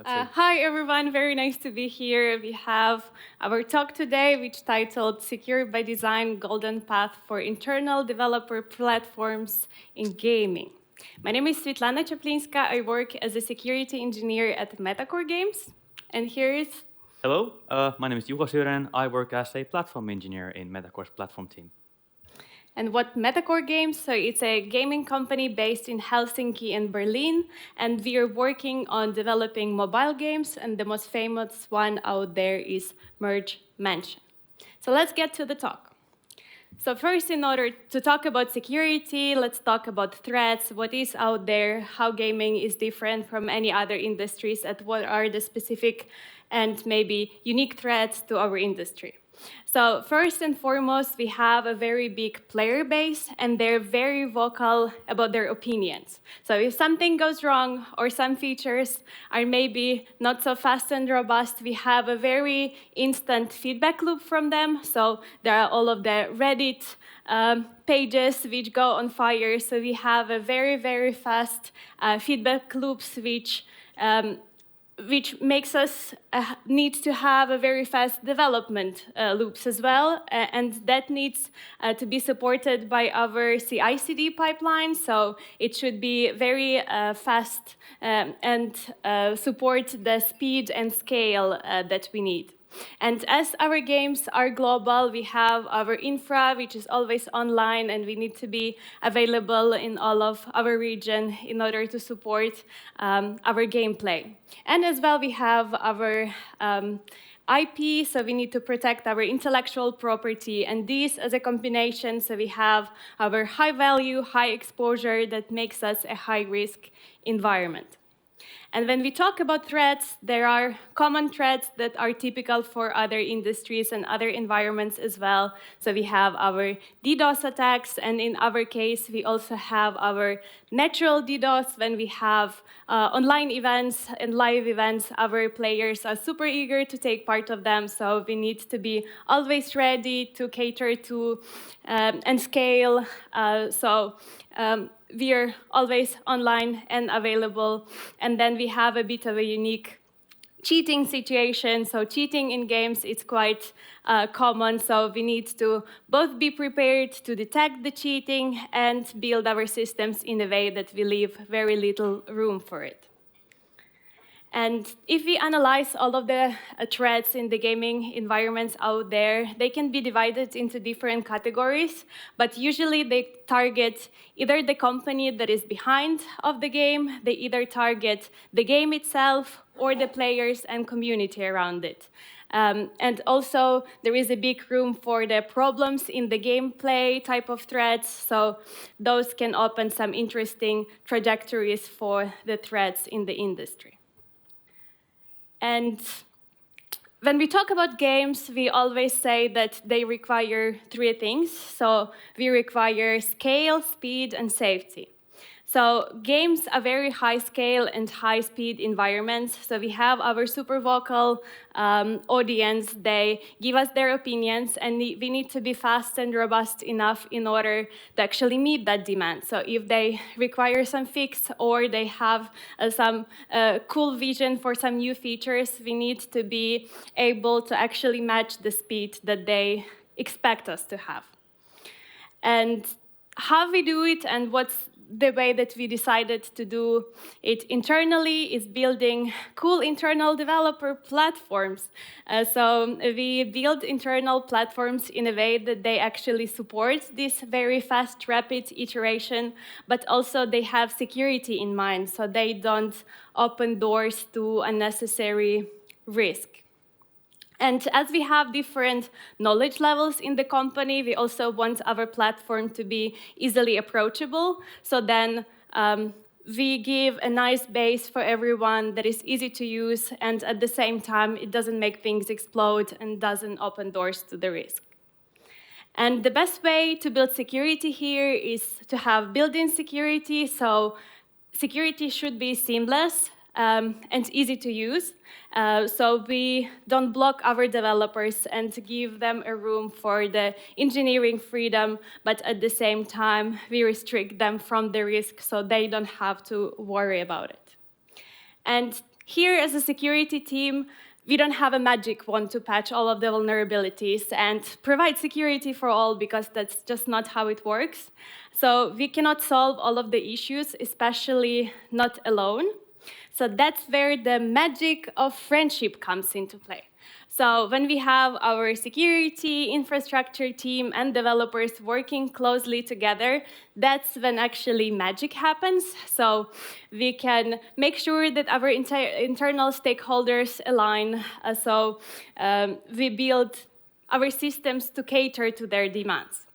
Hi everyone, very nice to be here. We have our talk today, which titled Secure by Design Golden Path for Internal Developer Platforms in Gaming. My name is Svitlana Chaplinska. I work as a security engineer at Metacore Games. And here is... Hello, my name is Juho Syrjänen. I work as a platform engineer in Metacore's platform team. And what Metacore Games? So it's a gaming company based in Helsinki and Berlin, and we are working on developing mobile games, and the most famous one out there is Merge Mansion. So let's get to the talk. So first, in order to talk about security, let's talk about threats, what is out there, how gaming is different from any other industries, and what are the specific and maybe unique threats to our industry. So first and foremost, we have a very big player base, and they're very vocal about their opinions. So if something goes wrong or some features are maybe not so fast and robust, we have a very instant feedback loop from them. So there are all of the Reddit pages which go on fire. So we have a very, very fast feedback loops which makes us need to have a very fast development loops as well, and that needs to be supported by our CI/CD pipeline, so it should be very fast and support the speed and scale that we need. And as our games are global, we have our infra, which is always online, and we need to be available in all of our region in order to support our gameplay. And as well, we have our IP, so we need to protect our intellectual property, and these as a combination, so we have our high value, high exposure that makes us a high risk environment. And when we talk about threats, there are common threats that are typical for other industries and other environments as well. So we have our DDoS attacks, and in our case, we also have our natural DDoS. When we have online events and live events, our players are super eager to take part of them, so we need to be always ready to cater to and scale. We are always online and available. And then we have a bit of a unique cheating situation. So cheating in games is quite common. So we need to both be prepared to detect the cheating and build our systems in a way that we leave very little room for it. And if we analyze all of the threats in the gaming environments out there, they can be divided into different categories, but usually they target either the company that is behind of the game, they either target the game itself or the players and community around it. And also, there is a big room for the problems in the gameplay type of threats, so those can open some interesting trajectories for the threats in the industry. And when we talk about games, we always say that they require three things. So we require scale, speed, and safety. So games are very high scale and high speed environments. So we have our super vocal audience. They give us their opinions, and we need to be fast and robust enough in order to actually meet that demand. So if they require some fix or they have some cool vision for some new features, we need to be able to actually match the speed that they expect us to have. And how we do it and what's the way that we decided to do it internally is building cool internal developer platforms. So we build internal platforms in a way that they actually support this very fast, rapid iteration, but also they have security in mind, so they don't open doors to unnecessary risk. And as we have different knowledge levels in the company, we also want our platform to be easily approachable. So then we give a nice base for everyone that is easy to use, and at the same time, it doesn't make things explode and doesn't open doors to the risk. And the best way to build security here is to have built-in security. So security should be seamless and easy to use. So we don't block our developers and give them a room for the engineering freedom, but at the same time, we restrict them from the risk so they don't have to worry about it. And Here, as a security team, we don't have a magic wand to patch all of the vulnerabilities and provide security for all, because that's just not how it works. So we cannot solve all of the issues, especially not alone. So that's where the magic of friendship comes into play. So when we have our security, infrastructure team, and developers working closely together, that's when actually magic happens. So we can make sure that our internal stakeholders align. We build our systems to cater to their demands.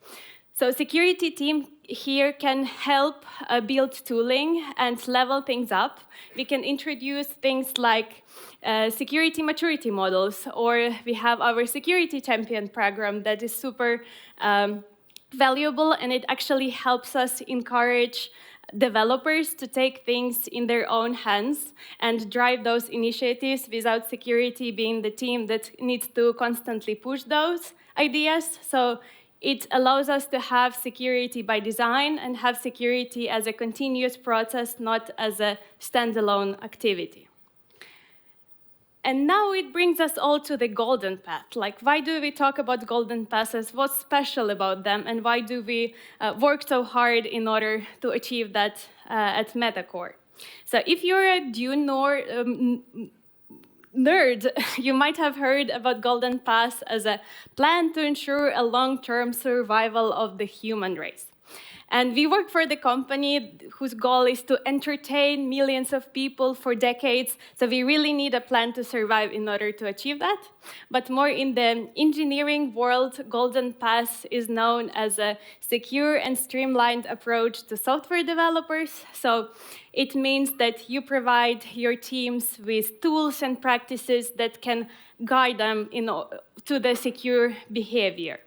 So security team here can help build tooling and level things up. We can introduce things like security maturity models, or we have our security champion program that is super valuable, and it actually helps us encourage developers to take things in their own hands and drive those initiatives without security being the team that needs to constantly push those ideas. So it allows us to have security by design and have security as a continuous process, not as a standalone activity. And now it brings us all to the golden path. Like, why do we talk about golden paths? What's special about them? And why do we work so hard in order to achieve that at Metacore? So if you're a Dune nerd, you might have heard about golden paths as a plan to ensure a long-term survival of the human race. And we work for the company whose goal is to entertain millions of people for decades. So we really need a plan to survive in order to achieve that. But more in the engineering world, golden path is known as a secure and streamlined approach to software developers. So it means that you provide your teams with tools and practices that can guide them to the secure behavior.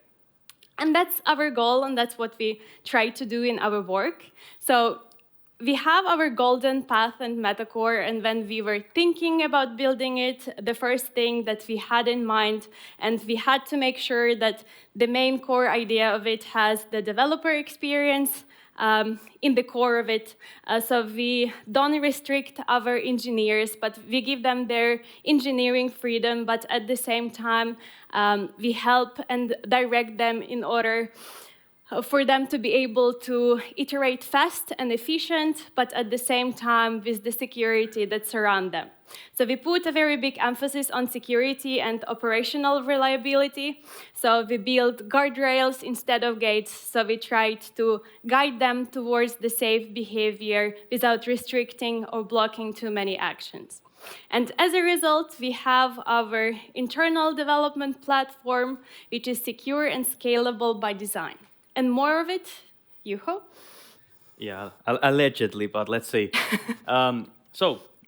And that's our goal, and that's what we try to do in our work. So we have our golden path in Metacore, and when we were thinking about building it, the first thing that we had in mind, and we had to make sure that the main core idea of it has the developer experience in the core of it. So we don't restrict our engineers, but we give them their engineering freedom, but at the same time, we help and direct them in order for them to be able to iterate fast and efficient, but at the same time with the security that surrounds them. So we put a very big emphasis on security and operational reliability. So we build guardrails instead of gates. So we tried to guide them towards the safe behavior without restricting or blocking too many actions. And as a result, we have our internal development platform, which is secure and scalable by design. And more of it, Juho? Yeah, allegedly, but let's see.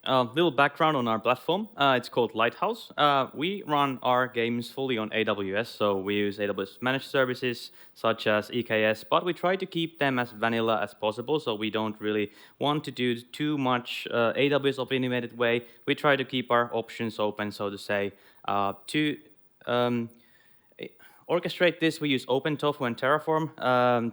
Little background on our platform. It's called Lighthouse. We run our games fully on AWS, so we use AWS managed services such as EKS, but we try to keep them as vanilla as possible, so we don't really want to do too much AWS opinionated way. We try to keep our options open, so to say. Orchestrate this, we use OpenTofu and Terraform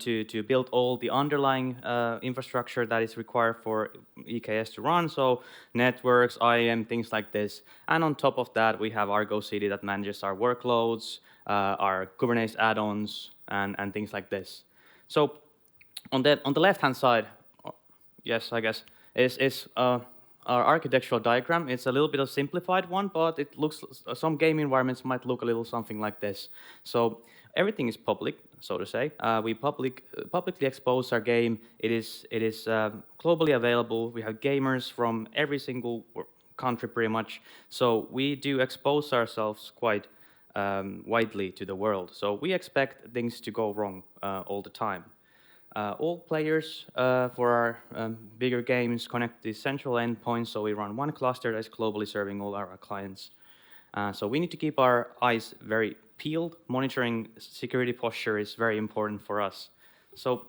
to build all the underlying infrastructure that is required for EKS to run, so networks, IAM, things like this. And on top of that, we have Argo CD that manages our workloads, our Kubernetes add-ons, and things like this. So on the left-hand side, yes, I guess, is our architectural diagram. It's a little bit of simplified one, but it looks, some game environments might look a little something like this. So everything is public, so to say. We publicly expose our game. It is globally available. We have gamers from every single country pretty much. So we do expose ourselves quite widely to the world. So we expect things to go wrong all the time. All players for our bigger games connect to central endpoints, so we run one cluster that's globally serving all our clients. So we need to keep our eyes very peeled. Monitoring security posture is very important for us. So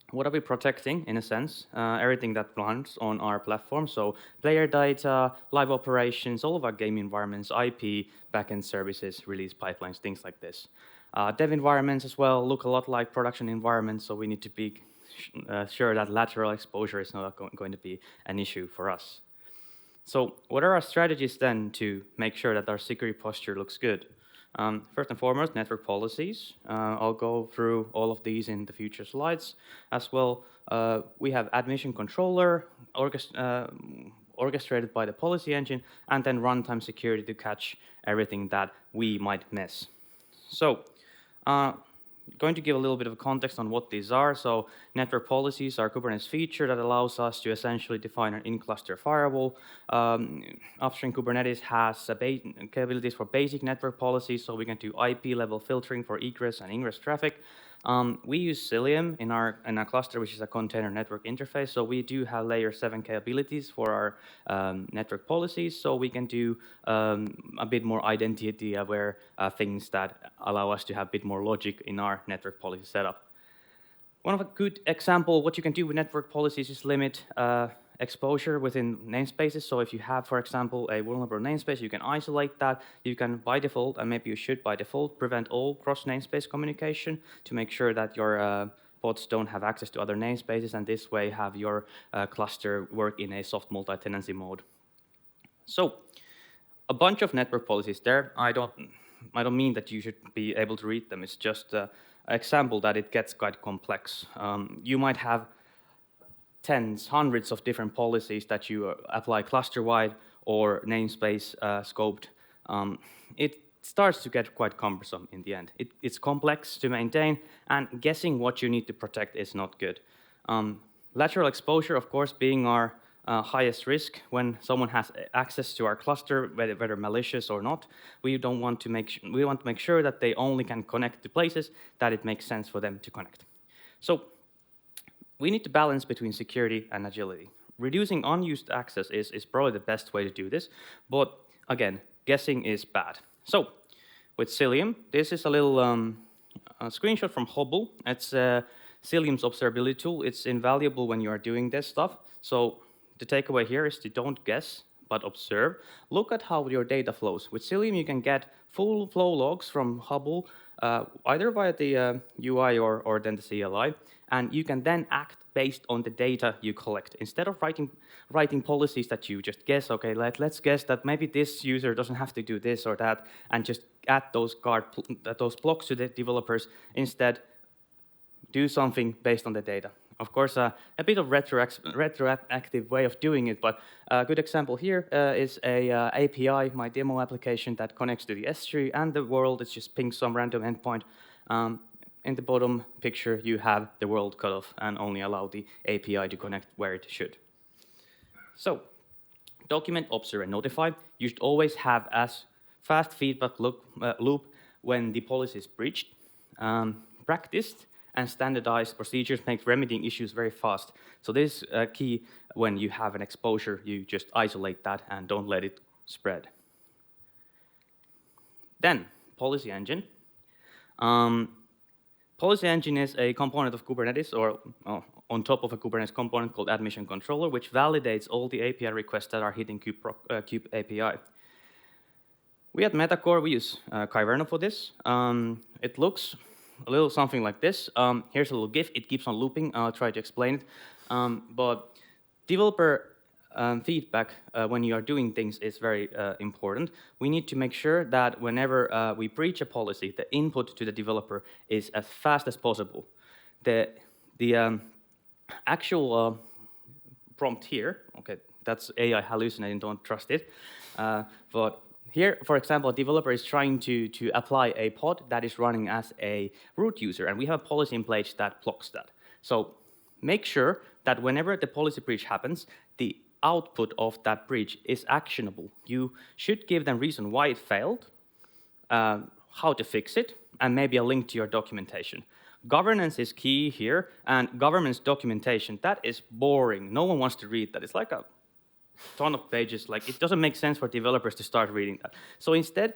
what are we protecting, in a sense? Everything that runs on our platform, so player data, live operations, all of our game environments, IP, backend services, release pipelines, things like this. Dev environments as well look a lot like production environments, so we need to be sure that lateral exposure is not going to be an issue for us. So what are our strategies then to make sure that our security posture looks good? First and foremost, network policies. I'll go through all of these in the future slides as well. We have admission controller, orchestrated by the policy engine, and then runtime security to catch everything that we might miss. So, going to give a little bit of context on what these are. So network policies are a Kubernetes feature that allows us to essentially define an in-cluster firewall. Upstream Kubernetes has capabilities for basic network policies, so we can do IP level filtering for egress and ingress traffic. We use Cilium in our cluster, which is a container network interface. So we do have layer 7 capabilities for our network policies. So we can do a bit more identity-aware things that allow us to have a bit more logic in our network policy setup. One of a good example, what you can do with network policies is limit exposure within namespaces. So if you have, for example, a vulnerable namespace, you can isolate that. You can, by default, and maybe you should by default, prevent all cross-namespace communication to make sure that your pods don't have access to other namespaces, and this way have your cluster work in a soft multi-tenancy mode. So a bunch of network policies there. I don't mean that you should be able to read them. It's just an example that it gets quite complex. You might have tens, hundreds of different policies that you apply cluster-wide or namespace scoped. It starts to get quite cumbersome in the end. It's complex to maintain, and guessing what you need to protect is not good. Lateral exposure, of course, being our highest risk when someone has access to our cluster, whether malicious or not. We want to make sure that they only can connect to places that it makes sense for them to connect. So we need to balance between security and agility. Reducing unused access is probably the best way to do this, but again, guessing is bad. So with Cilium, this is a little a screenshot from Hobble. It's Cilium's observability tool. It's invaluable when you are doing this stuff. So the takeaway here is to don't guess, but observe. Look at how your data flows. With Cilium, you can get full flow logs from Hubble, either via the UI or then the CLI, and you can then act based on the data you collect. Instead of writing policies that you just guess, okay, let's guess that maybe this user doesn't have to do this or that, and just add those blocks to the developers. Instead, do something based on the data. Of course, a bit of retroactive way of doing it, but a good example here is a API, my demo application that connects to the S3 and the world. It just pings some random endpoint. In the bottom picture, you have the world cutoff and only allow the API to connect where it should. So, document, observe, and notify. You should always have as fast feedback loop when the policy is breached. Practiced and standardized procedures make remedying issues very fast. So this is key when you have an exposure. You just isolate that and don't let it spread. Then, policy engine. Policy engine is a component of Kubernetes, or on top of a Kubernetes component called admission controller, which validates all the API requests that are hitting kube API. We at Metacore, we use Kyverno for this. It looks a little something like this. Here's a little GIF. It keeps on looping. I'll try to explain it. But developer feedback when you are doing things is very important. We need to make sure that whenever we breach a policy, the input to the developer is as fast as possible. The actual prompt here, okay, that's AI hallucinating, don't trust it. But here, for example, a developer is trying to apply a pod that is running as a root user, and we have a policy in place that blocks that. So make sure that whenever the policy breach happens, the output of that breach is actionable. You should give them reason why it failed, how to fix it, and maybe a link to your documentation. Governance is key here, and governance documentation, that is boring. No one wants to read that. It's like a ton of pages. Like, it doesn't make sense for developers to start reading that. So instead,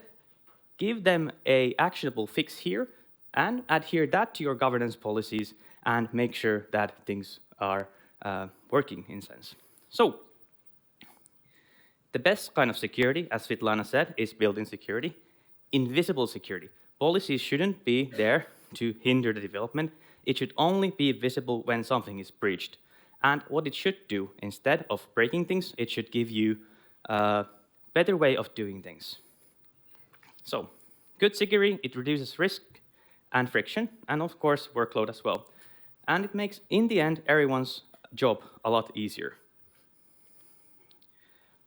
give them a actionable fix here and adhere that to your governance policies and make sure that things are working in sense. So the best kind of security, as Svitlana said, is built-in security. Invisible security. Policies shouldn't be there to hinder the development. It should only be visible when something is breached. And what it should do, instead of breaking things, it should give you better way of doing things. So, good security, it reduces risk and friction, and of course, workload as well. And it makes, in the end, everyone's job a lot easier.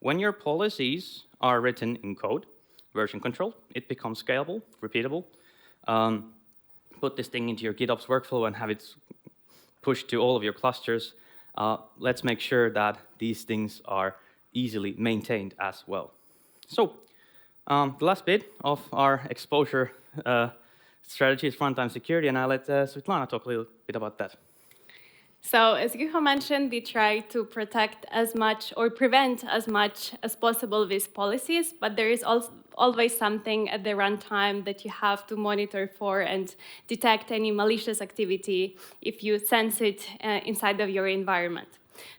When your policies are written in code, version control, it becomes scalable, repeatable. Put this thing into your GitOps workflow and have it pushed to all of your clusters. Let's make sure that these things are easily maintained as well. So, the last bit of our exposure strategy is runtime security, and I'll let Svitlana talk a little bit about that. So, as Juho mentioned, we try to protect as much or prevent as much as possible with policies, but there is always something at the runtime that you have to monitor for and detect any malicious activity if you sense it inside of your environment.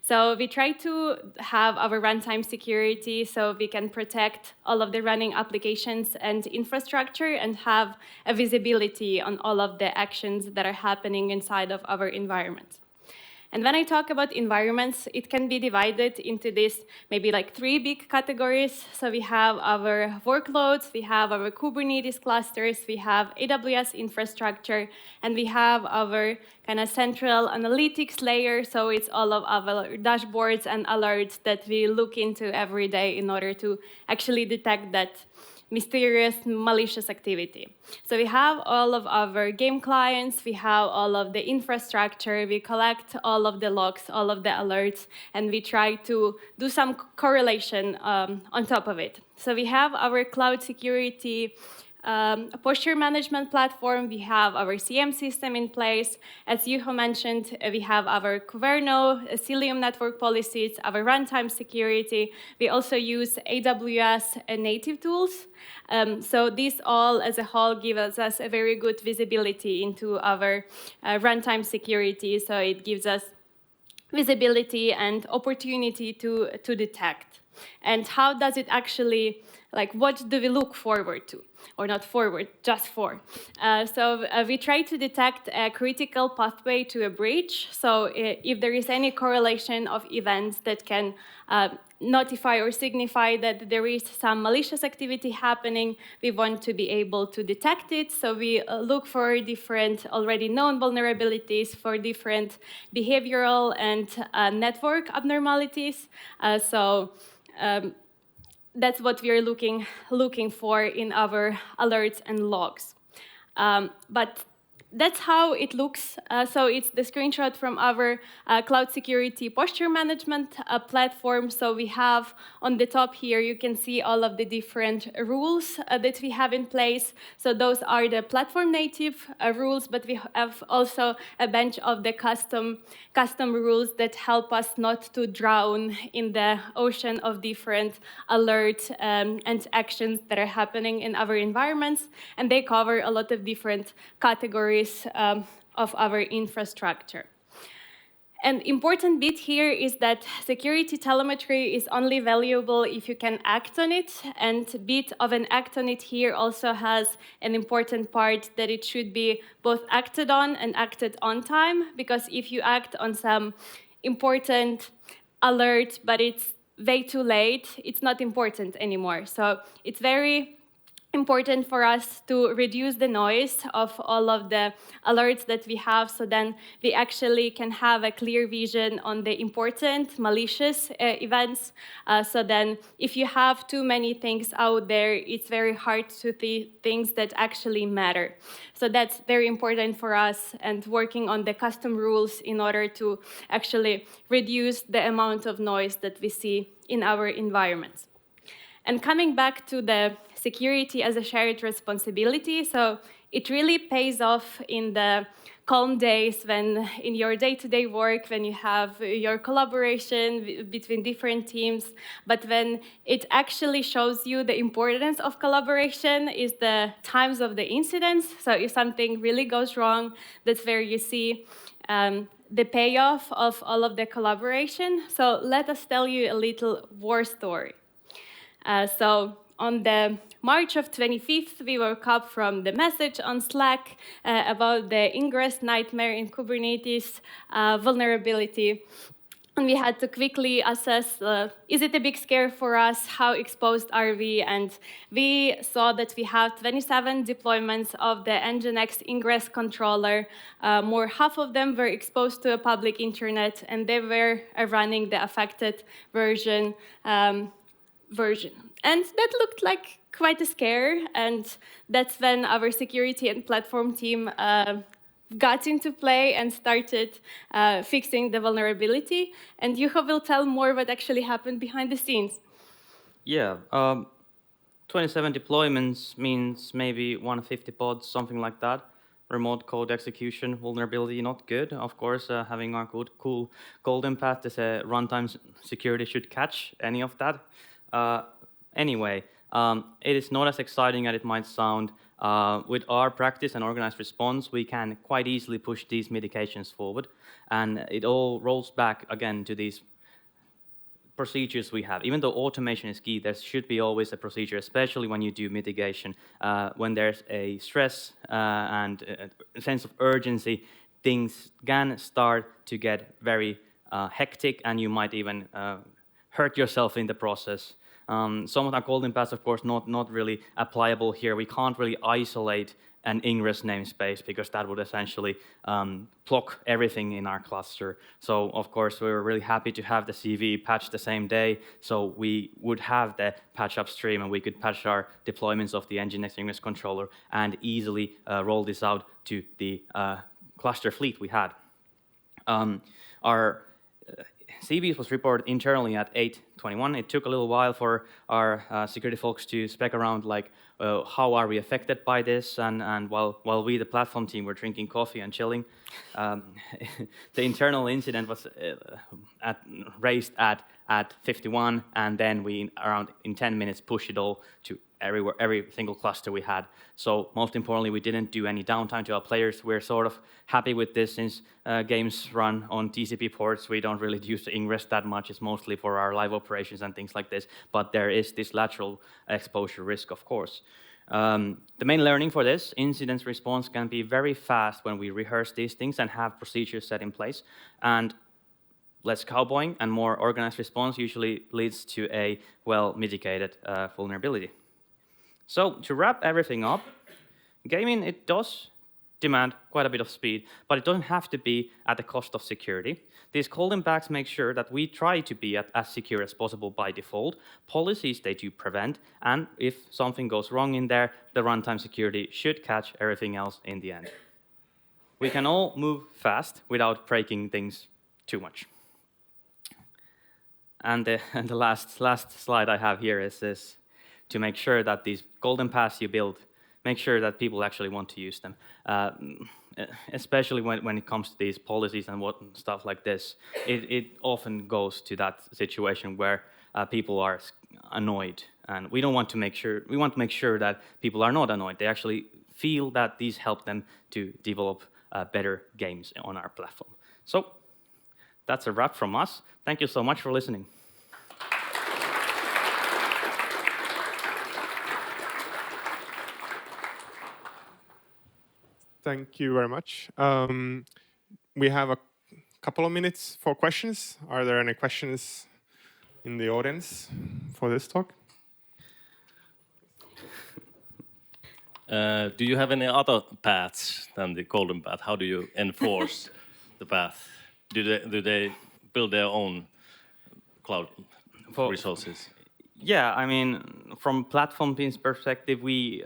So we try to have our runtime security so we can protect all of the running applications and infrastructure and have a visibility on all of the actions that are happening inside of our environment. And when I talk about environments, it can be divided into this maybe like 3 big categories. So we have our workloads, we have our Kubernetes clusters, we have AWS infrastructure, and we have our kind of central analytics layer. So it's all of our dashboards and alerts that we look into every day in order to actually detect that mysterious, malicious activity. So we have all of our game clients, we have all of the infrastructure, we collect all of the logs, all of the alerts, and we try to do some correlation on top of it. So we have our cloud security posture management platform, we have our CM system in place. As Juho mentioned, we have our Kuverno, Cilium network policies, our runtime security. We also use AWS native tools. So these all as a whole give us a very good visibility into our runtime security. So it gives us visibility and opportunity to detect. And how does it actually, like, what do we look forward to? Or not forward, just for. So we try to detect a critical pathway to a breach. So if there is any correlation of events that can notify or signify that there is some malicious activity happening, we want to be able to detect it. So we look for different already known vulnerabilities, for different behavioral and network abnormalities. That's what we are looking for in our alerts and logs. But that's how it looks. So it's the screenshot from our cloud security posture management platform. So we have on the top here, you can see all of the different rules that we have in place. So those are the platform native rules, but we have also a bunch of the custom rules that help us not to drown in the ocean of different alerts and actions that are happening in our environments. And they cover a lot of different categories of our infrastructure. An important bit here is that security telemetry is only valuable if you can act on it, and bit of an act on it here also has an important part that it should be both acted on and acted on time, because if you act on some important alert but it's way too late, it's not important anymore. So it's very important for us to reduce the noise of all of the alerts that we have, so then we actually can have a clear vision on the important malicious events. So then if you have too many things out there, it's very hard to see things that actually matter. So that's very important for us, and working on the custom rules in order to actually reduce the amount of noise that we see in our environments. And coming back to the security as a shared responsibility, so it really pays off in the calm days when in your day-to-day work, when you have your collaboration between different teams, but when it actually shows you the importance of collaboration is the times of the incidents. So if something really goes wrong, that's where you see the payoff of all of the collaboration. So let us tell you a little war story. So on the March of 25th, we woke up from the message on Slack about the ingress nightmare in Kubernetes vulnerability. And we had to quickly assess, is it a big scare for us? How exposed are we? And we saw that we have 27 deployments of the Nginx ingress controller. More half of them were exposed to a public internet, and they were running the affected version. And that looked like quite a scare. And that's when our security and platform team got into play and started fixing the vulnerability. And Juho will tell more what actually happened behind the scenes. Yeah, 27 deployments means maybe 150 pods, something like that. Remote code execution vulnerability, not good. Of course, having a good, cool golden path as a runtime security should catch any of that. Anyway, it is not as exciting as it might sound. With our practice and organized response, we can quite easily push these mitigations forward. And it all rolls back again to these procedures we have. Even though automation is key, there should be always a procedure, especially when you do mitigation. When there's a stress and a sense of urgency, things can start to get very hectic, and you might even hurt yourself in the process. Some of the golden paths, of course, not really applicable here. We can't really isolate an ingress namespace because that would essentially block everything in our cluster. So, of course, we were really happy to have the CV patched the same day, so we would have the patch upstream and we could patch our deployments of the Nginx ingress controller and easily roll this out to the cluster fleet we had. Our CVs was reported internally at 8:21. It took a little while for our security folks to spec around, like, how are we affected by this? And while we, the platform team, were drinking coffee and chilling, the internal incident was raised at 51, and then we, in 10 minutes, pushed it all to every single cluster we had. So most importantly, we didn't do any downtime to our players. We're sort of happy with this since games run on TCP ports. We don't really use the ingress that much. It's mostly for our live operations and things like this. But there is this lateral exposure risk, of course. The main learning for this, incident response can be very fast when we rehearse these things and have procedures set in place. And less cowboying and more organized response usually leads to a well-mitigated vulnerability. So to wrap everything up, gaming, it does demand quite a bit of speed, but it doesn't have to be at the cost of security. These golden paths make sure that we try to be as secure as possible by default. Policies they do prevent, and if something goes wrong in there, the runtime security should catch everything else in the end. We can all move fast without breaking things too much. And the last slide I have here is this: to make sure that these golden paths you build, make sure that people actually want to use them. Especially when it comes to these policies and stuff like this, it often goes to that situation where people are annoyed, and we want to make sure that people are not annoyed. They actually feel that these help them to develop better games on our platform. So that's a wrap from us. Thank you so much for listening. Thank you very much. We have a couple of minutes for questions. Are there any questions in the audience for this talk? Do you have any other paths than the golden path? How do you enforce the path? Do they build their own cloud resources? Yeah, I mean, from platform team's perspective, we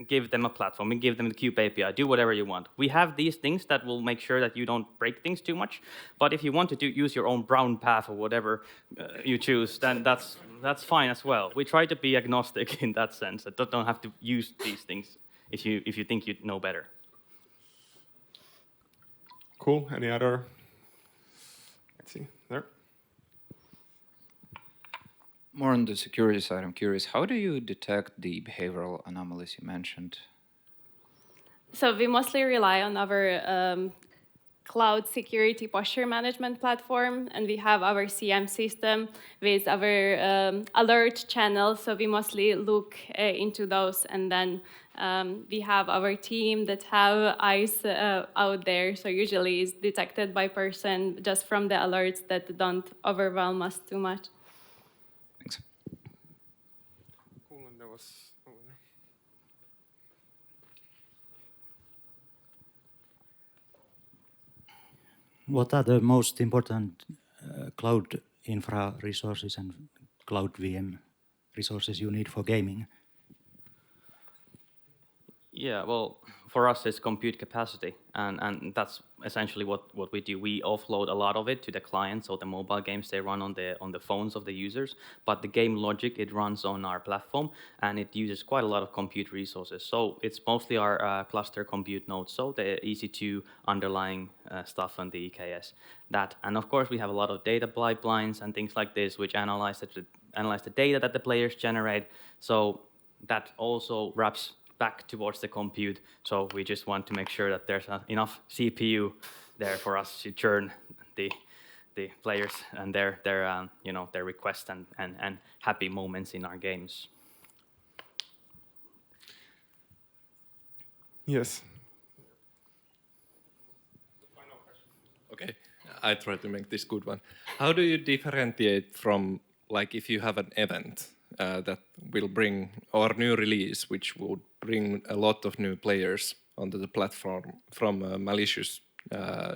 give them a platform. We give them the Cube API. Do whatever you want. We have these things that will make sure that you don't break things too much. But if you want to use your own brown path or whatever you choose, then that's fine as well. We try to be agnostic in that sense. That don't have to use these things if you think you know better. Cool. Any other? Let's see. There. More on the security side, I'm curious, how do you detect the behavioral anomalies you mentioned? So we mostly rely on our cloud security posture management platform, and we have our CM system with our alert channel. So we mostly look into those and then We have our team that have eyes out there, so usually it's detected by person just from the alerts that don't overwhelm us too much. Thanks. Cool, and there was over there. What are the most important cloud infra resources and cloud VM resources you need for gaming? Yeah, well, for us, it's compute capacity, and that's essentially what we do. We offload a lot of it to the client, so the mobile games, they run on the phones of the users, but the game logic, it runs on our platform, and it uses quite a lot of compute resources. So it's mostly our cluster compute nodes, so the EC2 underlying stuff on the EKS. That, and of course, we have a lot of data pipelines and things like this, which analyze the data that the players generate, so that also wraps back towards the compute. So we just want to make sure that there's enough CPU there for us to churn the players and their requests and happy moments in our games. Yes. Okay, I try to make this good one. How do you differentiate from, like, if you have an event that will bring, or new release which would bring a lot of new players onto the platform from a malicious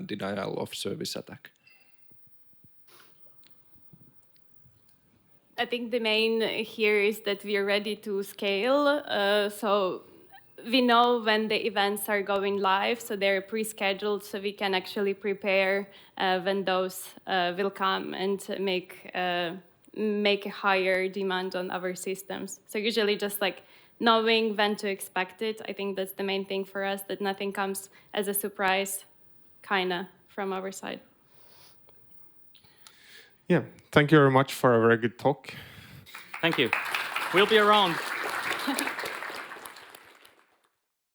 denial of service attack? I think the main here is that we are ready to scale. So we know when the events are going live, so they're pre-scheduled, so we can actually prepare when those will come and make a higher demand on our systems. So usually just like knowing when to expect it, I think that's the main thing for us, that nothing comes as a surprise, kinda, from our side. Yeah, thank you very much for a very good talk. Thank you. We'll be around.